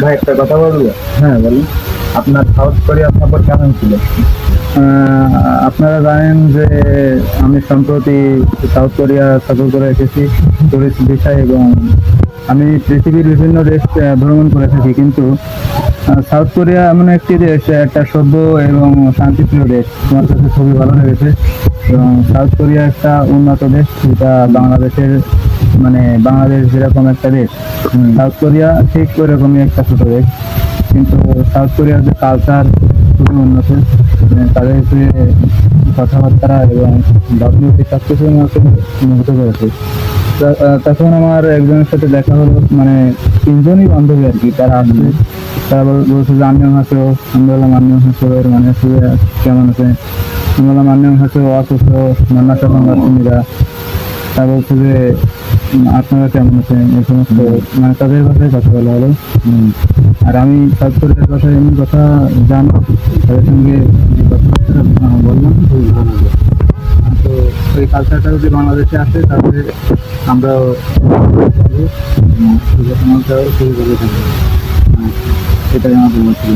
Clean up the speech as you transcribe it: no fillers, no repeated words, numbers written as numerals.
ভাই একটা কথা বলবো? হ্যাঁ বলুন। আপনার সাউথ কোরিয়া সফর কেমন ছিল? আপনারা জানেন যে আমি সম্প্রতি সাউথ কোরিয়া সফর করে এসেছি টুরিস্ট ভিসায়, এবং আমি পৃথিবীর বিভিন্ন দেশ ভ্রমণ করে থাকি, কিন্তু সাউথ কোরিয়া এমন একটি দেশ, একটা সভ্য এবং শান্তিপ্রিয় দেশ, আমার কাছে খুবই ভালো লেগেছে। এবং সাউথ কোরিয়া একটা উন্নত দেশ, যেটা বাংলাদেশের মানে বাংলাদেশ যেরকম একটা দেশ, সাউথ কোরিয়া ঠিক ওইরকমই একটা ছোট দেশ। কিন্তু সাউথ কোরিয়ার যে কালচার খুবই উন্নত, তাদের যে কথাবার্তা এবং ভাবমূর্তি সব কিছু আমাকে মুগ্ধ করেছে। তখন আমার একজনের সাথে দেখা হলো, মানে তিনজনই বান্ধবী আর কি, তারা আসছে। তারা বলছে যে আমিও হাসো, আমি বললাম আমিও হাসো, এর মানে হচ্ছে যে কেমন আছে, আমি বললাম আমিও হাসো, অসুস্থ মান্না সাফাঙ্গা। তা বলছে যে আপনারা কেমন আছেন, এই সমস্ত মানে তাদের ভাষায় কথা বলা হলো। আর আমি সাউথ কোরিয়ার ভাষায় এমনি কথা জানি, তাদের সঙ্গে যে কথাবার্তা বললাম খুবই ভালো লাগলো। তো ওই কালচারটা যদি বাংলাদেশে আসে তাহলে আমরাও সমাজটাও খুবই ভালো থাকবে। এটাই আমার বলা ছিল।